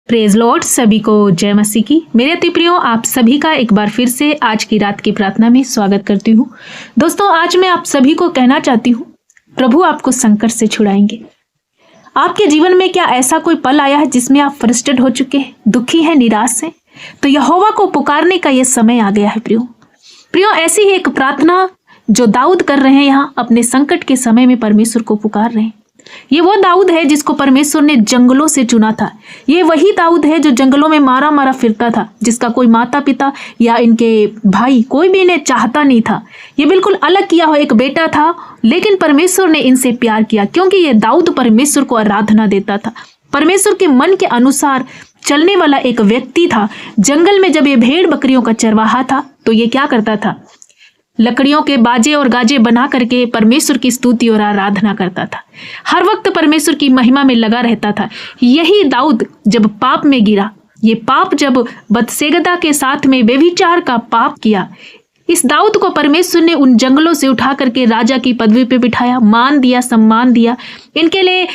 Praise Lord. सभी को जय मसीह की। मेरे अति प्रियो, आप सभी का एक बार फिर से आज की रात की प्रार्थना में स्वागत करती हूँ। दोस्तों, आज मैं आप सभी को कहना चाहती हूँ, प्रभु आपको संकट से छुड़ाएंगे। आपके जीवन में क्या ऐसा कोई पल आया है जिसमें आप फ्रस्ट्रेट हो चुके हैं, दुखी हैं, निराश हैं? तो यहोवा को पुकारने का ये समय आ गया है प्रियो। ऐसी ही एक प्रार्थना जो दाऊद कर रहे हैं, यहाँ अपने संकट के समय में परमेश्वर को पुकार रहे हैं। ये वो दाऊद है जिसको परमेश्वर ने जंगलों से चुना था। ये वही दाऊद है जो जंगलों में मारा मारा फिरता था, जिसका कोई माता पिता या इनके भाई कोई भी इन्हें चाहता नहीं था। ये बिल्कुल अलग किया हुआ एक बेटा था, लेकिन परमेश्वर ने इनसे प्यार किया क्योंकि ये दाऊद परमेश्वर को आराधना देता था, परमेश्वर के मन के अनुसार चलने वाला एक व्यक्ति था। जंगल में जब ये भेड़ बकरियों का चरवाहा था तो ये क्या करता था? लकड़ियों के बाजे और गाजे बना करके परमेश्वर की स्तुति और आराधना करता था। हर वक्त परमेश्वर की महिमा में लगा रहता था। यही दाऊद जब पाप में गिरा, ये पाप जब बत्शेबा के साथ में व्यभिचार का पाप किया, इस दाऊद को परमेश्वर ने उन जंगलों से उठा करके राजा की पदवी पे बिठाया, मान दिया, सम्मान दिया, इनके लिए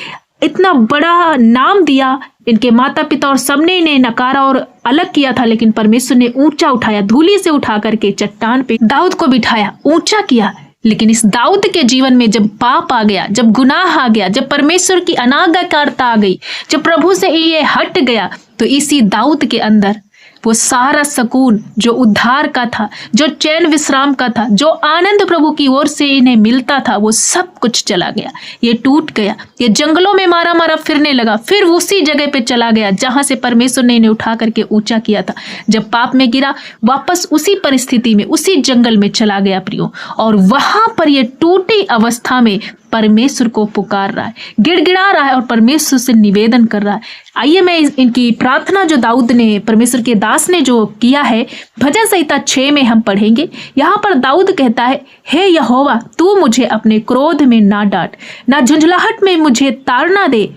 इतना बड़ा नाम दिया। इनके माता पिता और सबने इन्हें नकारा और अलग किया था, लेकिन परमेश्वर ने ऊंचा उठाया, धूली से उठा करके चट्टान पे दाऊद को बिठाया, ऊंचा किया। लेकिन इस दाऊद के जीवन में जब पाप आ गया, जब गुनाह आ गया, जब परमेश्वर की अनाज्ञाकारिता आ गई, जब प्रभु से ये हट गया, तो इसी दाऊद के अंदर वो सारा सुकून जो उद्धार का था, जो चैन विश्राम का था, जो आनंद प्रभु की ओर से इन्हें मिलता था, वो सब कुछ चला गया। ये टूट गया। ये जंगलों में मारा मारा फिरने लगा, फिर उसी जगह पे चला गया जहां से परमेश्वर ने इन्हें उठा करके ऊंचा किया था। जब पाप में गिरा, वापस उसी परिस्थिति में, उसी जंगल में चला गया प्रियो, और वहां पर ये टूटी अवस्था में परमेश्वर को पुकार रहा है, गिड़गिड़ा रहा है और परमेश्वर से निवेदन कर रहा है। आइए मैं इनकी प्रार्थना जो दाऊद ने, परमेश्वर के दास ने जो किया है, भजन संहिता 6 में हम पढ़ेंगे। यहाँ पर दाऊद कहता है, हे यहोवा, तू मुझे अपने क्रोध में ना डांट, ना झुंझलाहट में मुझे ताड़ना दे।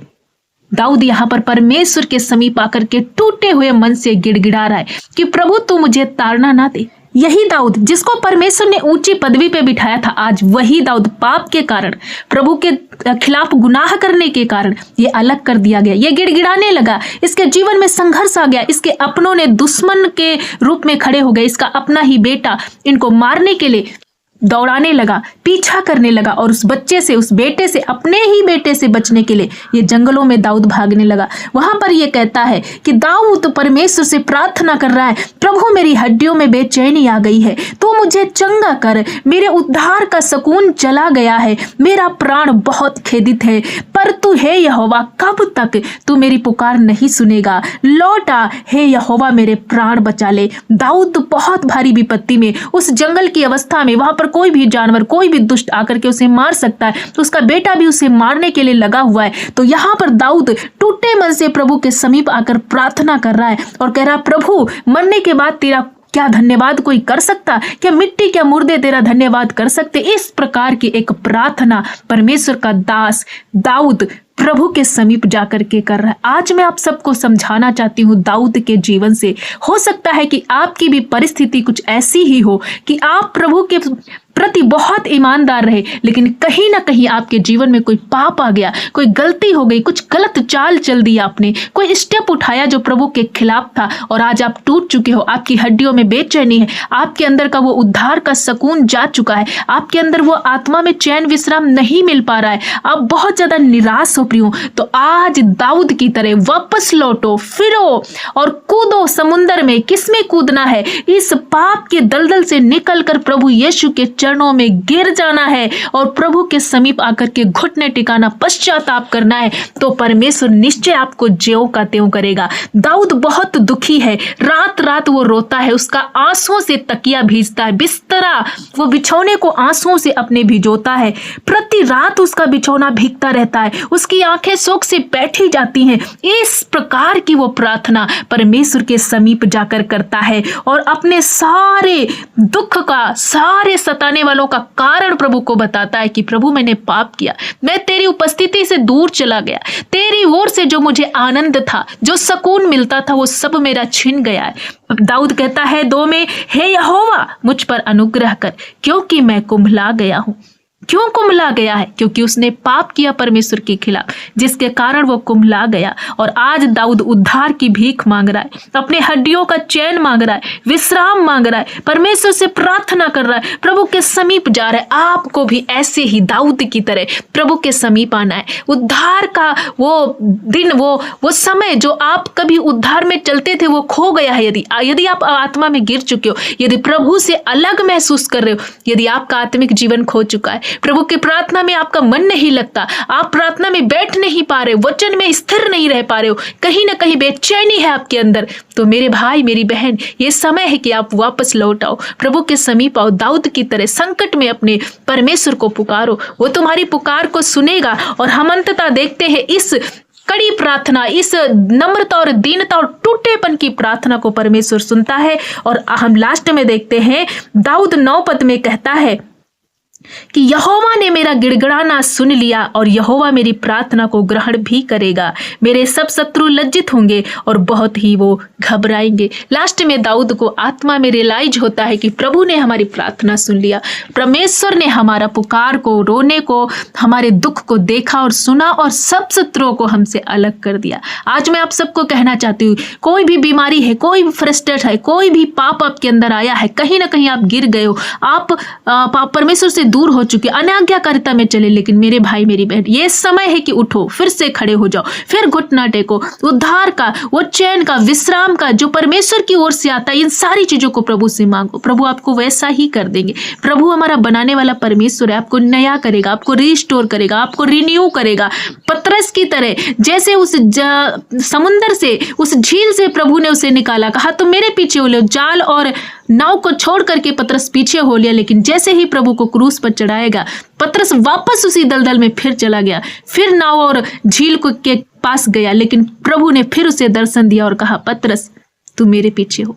दाऊद यहाँ पर परमेश्वर के समीप आकर के टूटे हुए मन से गिड़गिड़ा रहा है कि प्रभु तू मुझे ताड़ना ना दे। यही दाऊद जिसको परमेश्वर ने ऊंची पदवी पे बिठाया था, आज वही दाऊद पाप के कारण, प्रभु के खिलाफ गुनाह करने के कारण ये अलग कर दिया गया। ये गिड़गिड़ाने लगा, इसके जीवन में संघर्ष आ गया, इसके अपनों ने दुश्मन के रूप में खड़े हो गए। इसका अपना ही बेटा इनको मारने के लिए दौड़ाने लगा, पीछा करने लगा, और उस बच्चे से, उस बेटे से, अपने ही बेटे से बचने के लिए ये जंगलों में दाऊद भागने लगा। वहां पर ये कहता है कि दाऊद परमेश्वर से प्रार्थना कर रहा है, प्रभु मेरी हड्डियों में बेचैनी आ गई है, तू मुझे चंगा कर, मेरे उद्धार का सुकून चला गया है, मेरा प्राण बहुत खेदित है, पर तू हे यहोवा कब तक तू मेरी पुकार नहीं सुनेगा? लौटा हे यहोवा, मेरे प्राण बचा ले। दाऊद बहुत भारी विपत्ति में, उस जंगल की अवस्था में, वहां पर कोई भी जानवर, कोई भी दुष्ट आकर के उसे मार सकता है, तो उसका बेटा भी उसे मारने के लिए लगा हुआ है। तो यहाँ पर दाऊद टूटे मन से प्रभु के समीप आकर प्रार्थना कर रहा है और कह रहा, प्रभु मरने के बाद तेरा क्या धन्यवाद कोई कर सकता? क्या मिट्टी, क्या मुर्दे तेरा धन्यवाद कर सकते? इस प्रकार की एक प्रार्थना परमेश्वर का दास दाऊद प्रभु के समीप जाकर के कर रहा है। आज मैं आप सबको समझाना चाहती हूँ दाऊद के जीवन से। हो सकता है कि आपकी भी परिस्थिति कुछ ऐसी ही हो कि आप प्रभु के प्रति बहुत ईमानदार रहे, लेकिन कहीं ना कहीं आपके जीवन में कोई पाप आ गया, कोई गलती हो गई, कुछ गलत चाल चल दी आपने, कोई स्टेप उठाया जो प्रभु के खिलाफ था, और आज आप टूट चुके हो। आपकी हड्डियों में बेचैनी है, आपके अंदर का वो उद्धार का सुकून जा चुका है, आपके अंदर वो आत्मा में चैन विश्राम नहीं मिल पा रहा है, आप बहुत ज्यादा निराश हो प्रियो। तो आज दाऊद की तरह वापस लौटो, फिरो और कूदो समुंदर में। किसमें कूदना है? इस पाप के दलदल से निकलकर प्रभु यीशु के चरणों में गिर जाना है और प्रभु के समीप आकर के घुटने टिकाना, पश्चाताप करना है, तो परमेश्वर निश्चय आपको ज्यों का त्यों करेगा। दाऊद बहुत दुखी है, रात रात वो रोता है, उसका आंसुओं से तकिया भीजता है, बिस्तरा वो बिछौने को आंसुओं से अपने भिजोता है, प्रति रात उसका बिछौना भीगता रहता है, उसकी आंखें शोक से बैठी जाती हैं। इस प्रकार की वो प्रार्थना परमेश्वर के समीप जाकर करता है और अपने सारे दुख का, सारे सताने वालों का कारण प्रभु को बताता है कि प्रभु मैंने पाप किया, मैं तेरी उपस्थिति से दूर चला गया, तेरी ओर से जो मुझे आनंद था, जो सुकून मिलता था, वो सब मेरा छिन गया है। दाऊद कहता है 2 में, हे यहोवा मुझ पर अनुग्रह कर, क्योंकि मैं कुम्भला गया हूं। क्यों कुम्हला गया है? क्योंकि उसने पाप किया परमेश्वर के खिलाफ, जिसके कारण वो कुम्हला गया। और आज दाऊद उद्धार की भीख मांग रहा है, अपने हड्डियों का चैन मांग रहा है, विश्राम मांग रहा है, परमेश्वर से प्रार्थना कर रहा है, प्रभु के समीप जा रहा है। आपको भी ऐसे ही दाऊद की तरह प्रभु के समीप आना है। उद्धार का वो दिन, वो समय जो आप कभी उद्धार में चलते थे वो खो गया है। यदि आप आत्मा में गिर चुके हो, यदि प्रभु से अलग महसूस कर रहे हो, यदि आपका आत्मिक जीवन खो चुका है, प्रभु की प्रार्थना में आपका मन नहीं लगता, आप प्रार्थना में बैठ नहीं पा रहे हो, वचन में स्थिर नहीं रह पा रहे हो, कहीं ना कहीं बेचैनी है आपके अंदर, तो मेरे भाई मेरी बहन, ये समय है कि आप वापस लौट आओ, प्रभु के समीप आओ। दाऊद की तरह संकट में अपने परमेश्वर को पुकारो, वो तुम्हारी पुकार को सुनेगा। और हम अंततः देखते हैं इस कड़ी प्रार्थना, इस नम्रता और दीनता और टूटेपन की प्रार्थना को परमेश्वर सुनता है। और हम लास्ट में देखते हैं दाऊद 9 पद में कहता है कि यहोवा ने मेरा गिड़गिड़ाना सुन लिया और यहोवा मेरी प्रार्थना को ग्रहण भी करेगा। मेरे सब शत्रु लज्जित होंगे और बहुत ही वो घबराएंगे। लास्ट में दाऊद को आत्मा में रियलाइज होता है कि प्रभु ने हमारी प्रार्थना सुन लिया, परमेश्वर ने हमारा पुकार को, रोने को, हमारे दुख को देखा और सुना और सब शत्रुओं को हमसे अलग कर दिया। आज मैं आप सबको कहना चाहती हूँ, कोई भी बीमारी है, कोई भी फ्रस्ट्रेट है, कोई भी पाप आपके अंदर आया है, कहीं ना कहीं आप गिर गए हो, आप परमेश्वर से दूर हो चुके, अनाज्ञाकारिता में चले, लेकिन मेरे भाई मेरी बहन, ये समय है कि उठो, फिर से खड़े हो जाओ, फिर घुटना टेको। उद्धार का, वो चैन का, विश्राम का जो परमेश्वर की ओर से आता है, इन सारी चीजों को प्रभु से मांगो, प्रभु आपको वैसा ही कर देंगे। प्रभु हमारा बनाने वाला परमेश्वर है, आपको नया करेगा, आपको रिस्टोर करेगा, आपको रिन्यू करेगा। पतरस की तरह जैसे उस समुंदर से, उस झील से प्रभु ने उसे निकाला, कहा तुम मेरे पीछे हो लो, जाल और नाव को छोड़ करके पतरस पीछे हो लिया। लेकिन जैसे ही प्रभु को क्रूस पर चढ़ाएगा, पतरस वापस उसी दलदल में फिर चला गया, फिर नाव और झील को के पास गया, लेकिन प्रभु ने फिर उसे दर्शन दिया और कहा पतरस तू मेरे पीछे हो।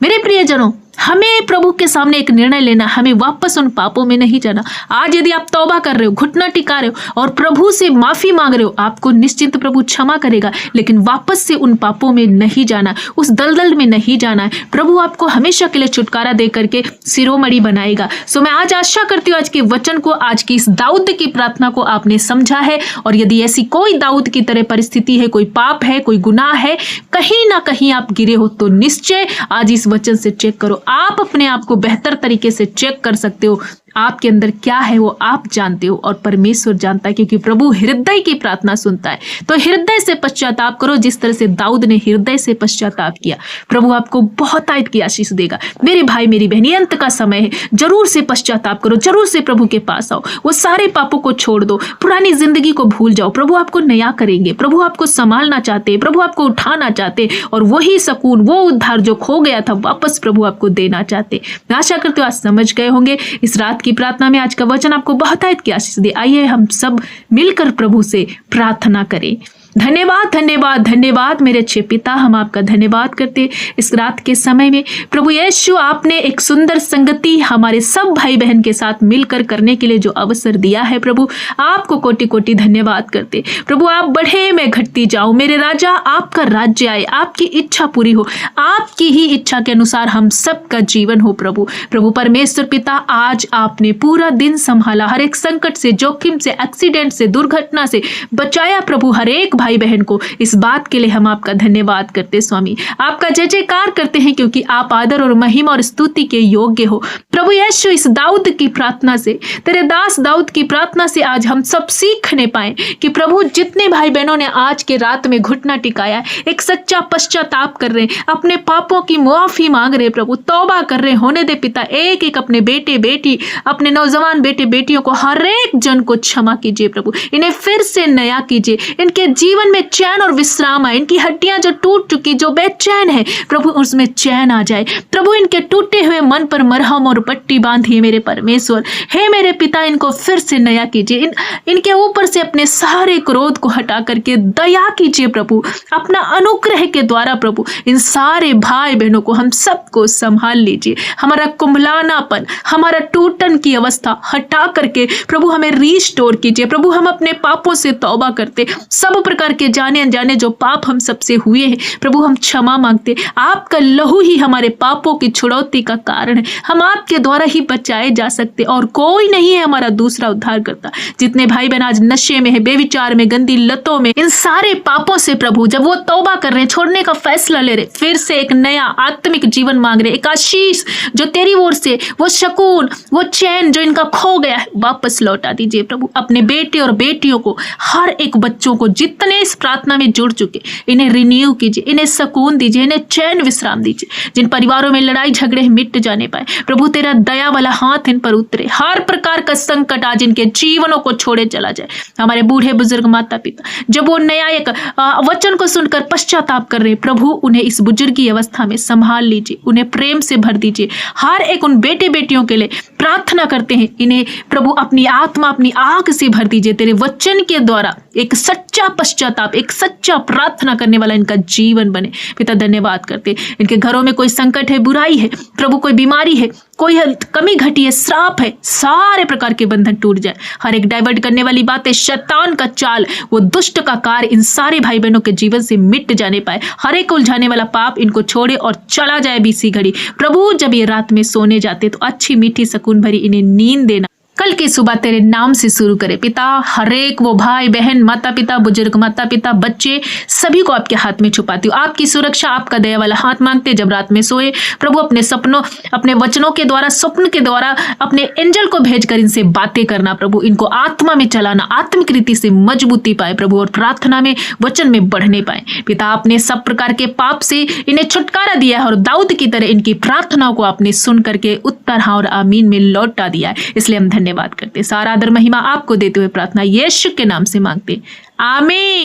मेरे प्रियजनों, हमें प्रभु के सामने एक निर्णय लेना, हमें वापस उन पापों में नहीं जाना। आज यदि आप तौबा कर रहे हो, घुटना टिका रहे हो और प्रभु से माफी मांग रहे हो, आपको निश्चिंत प्रभु क्षमा करेगा, लेकिन वापस से उन पापों में नहीं जाना, उस दलदल में नहीं जाना है। प्रभु आपको हमेशा के लिए छुटकारा दे करके शिरोमणि बनाएगा। सो मैं आज आशा करती हूँ आज के वचन को, आज की इस दाऊद की प्रार्थना को आपने समझा है। और यदि ऐसी कोई दाऊद की तरह परिस्थिति है, कोई पाप है, कोई गुनाह है, कहीं ना कहीं आप गिरे हो, तो निश्चय आज इस वचन से चेक करो। आप अपने आप को बेहतर तरीके से चेक कर सकते हो, आपके अंदर क्या है वो आप जानते हो और परमेश्वर जानता है, क्योंकि प्रभु हृदय की प्रार्थना सुनता है। तो हृदय से पश्चाताप करो, जिस तरह से दाऊद ने हृदय से पश्चाताप किया। प्रभु आपको बहुत आयत की आशीष देगा। मेरे भाई मेरी बहन, ये अंत का समय है, जरूर से पश्चाताप करो, जरूर से प्रभु के पास आओ, वो सारे पापों को छोड़ दो, पुरानी जिंदगी को भूल जाओ। प्रभु आपको नया करेंगे, प्रभु आपको संभालना चाहते हैं, प्रभु आपको उठाना चाहते, और वही सुकून, वो उद्धार जो खो गया था, वापस प्रभु आपको देना चाहते। मैं आशा करते हो आज समझ गए होंगे। इस रात की प्रार्थना में आज का वचन आपको बहुत आयत की आशीष दे। आइए हम सब मिलकर प्रभु से प्रार्थना करें। धन्यवाद धन्यवाद धन्यवाद मेरे अच्छे पिता, हम आपका धन्यवाद करते इस रात के समय में। प्रभु यीशु, आपने एक सुंदर संगति हमारे सब भाई बहन के साथ मिलकर करने के लिए जो अवसर दिया है, प्रभु आपको कोटि कोटि धन्यवाद करते। प्रभु आप बढ़े, मैं घटती जाऊं। मेरे राजा, आपका राज्य आए, आपकी इच्छा पूरी हो, आपकी ही इच्छा के अनुसार हम सबका जीवन हो। प्रभु परमेश्वर पिता, आज आपने पूरा दिन संभाला, हर एक संकट से, जोखिम से, एक्सीडेंट से, दुर्घटना से बचाया। प्रभु हर एक भाई बहन को, इस बात के लिए हम आपका धन्यवाद करते स्वामी। आपका जय जयकार करते हैं, क्योंकि आप आदर और महिमा और स्तुति के योग्य हो। प्रभु यीशु, इस दाऊद की प्रार्थना से, तेरे दास दाऊद की प्रार्थना से आज हम सब सीखने पाए कि प्रभु जितने भाई बहनों ने आज के रात में घुटना टिकाया, एक सच्चा पश्चाताप कर रहे, अपने पापों की मुआफी मांग रहे, प्रभु तौबा कर रहे, होने दे पिता, एक एक अपने बेटे बेटी, अपने नौजवान बेटे बेटियों को, हर एक जन को क्षमा कीजिए। प्रभु इन्हें फिर से नया कीजिए, इनके जीवन में चैन और विश्राम आए, इनकी हड्डियां जो टूट चुकी, जो बेचैन है, प्रभु उसमें चैन आ जाए। प्रभु इनके टूटे हुए मन पर मरहम और पट्टी बांधिए मेरे परमेश्वर। हे मेरे पिता, इनको फिर से नया कीजिए, इनके ऊपर से अपने सारे क्रोध को हटा करके दया कीजिए प्रभु, अपना अनुग्रह के द्वारा प्रभु इन सारे भाई बहनों को, हम सबको संभाल लीजिए। हमारा कुंभलानापन, हमारा टूटन की अवस्था हटा करके प्रभु हमें रिस्टोर कीजिए। प्रभु हम अपने पापों से तौबा करते, सब प्रकार प्रकार के जाने अनजाने जो पाप हम सबसे हुए हैं प्रभु, हम क्षमा मांगते। आपका लहू ही हमारे पापों की छुड़ौती का कारण है। हम आपके द्वारा ही बचाए जा सकते और कोई नहीं है हमारा दूसरा उद्धार करता। जितने भाई बहन आज नशे में है, बेविचार में, गंदी लतों में, इन सारे पापों से प्रभु जब वो तौबा कर रहे हैं, छोड़ने का फैसला ले रहे, फिर से एक नया आत्मिक जीवन मांग रहे, एक आशीष जो तेरी ओर से, वो सुकून, वो चैन जो इनका खो गया है, वापस लौटा दीजिए प्रभु। अपने बेटे और बेटियों को, हर एक बच्चों को, जितने इस प्रार्थना में जुड़ चुके, इन्हें रिन्यू कीजिए, इन्हें सुकून दीजिए, इन्हें चैन विश्राम दीजिए। जिन परिवारों में लड़ाई झगड़े मिट जाने पाए प्रभु, तेरा दया वाला हाथ इन पर उतरे। हर प्रकार का संकट आज इनके जीवनों को छोड़े चला जाए। हमारे बूढ़े बुजुर्ग माता पिता जब वो नया एक वचन को सुनकर पश्चाताप कर रहे प्रभु, उन्हें इस बुजुर्गी अवस्था में संभाल लीजिए, उन्हें प्रेम से भर दीजिए। हर एक उन बेटे बेटियों के लिए प्रार्थना करते हैं, इन्हें प्रभु अपनी आत्मा, अपनी आग से भर दीजिए। तेरे वचन के द्वारा एक सच्चा पश्चाताप, एक सच्चा प्रार्थना करने वाला इनका जीवन बने। पिता धन्यवाद करते, इनके घरों में कोई संकट है, बुराई है प्रभु, कोई बीमारी है, कोई कमी घटी है, श्राप है, सारे प्रकार के बंधन टूट जाए। हर एक डाइवर्ट करने वाली बातें, शैतान का चाल, वो दुष्ट का कार्य इन सारे भाई बहनों के जीवन से मिट जाने पाए। हर एक उलझाने वाला पाप इनको छोड़े और चला जाए बीसी घड़ी। प्रभु जब ये रात में सोने जाते तो अच्छी मीठी सुकून भरी इन्हें नींद देना। कल की सुबह तेरे नाम से शुरू करे पिता। हरेक वो भाई बहन, माता पिता, बुजुर्ग माता पिता, बच्चे, सभी को आपके हाथ में छुपाती हूँ। आपकी सुरक्षा, आपका दया वाला हाथ मांगते। जब रात में सोए प्रभु, अपने सपनों, अपने वचनों के द्वारा, स्वप्न के द्वारा अपने एंजल को भेजकर इनसे बातें करना प्रभु, इनको आत्मा में चलाना, आत्मिक रीति से मजबूती पाए प्रभु, और प्रार्थना में, वचन में बढ़ने पाए। पिता आपने सब प्रकार के पाप से इन्हें छुटकारा दिया है और दाऊद की तरह इनकी प्रार्थनाओं को आपने सुन करके उत्तर हाँ और आमीन में लौटा दिया है। इसलिए हम धन्यवाद करते। सारा आदर महिमा आपको देते हुए प्रार्थना यीशु के नाम से मांगते, आमीन।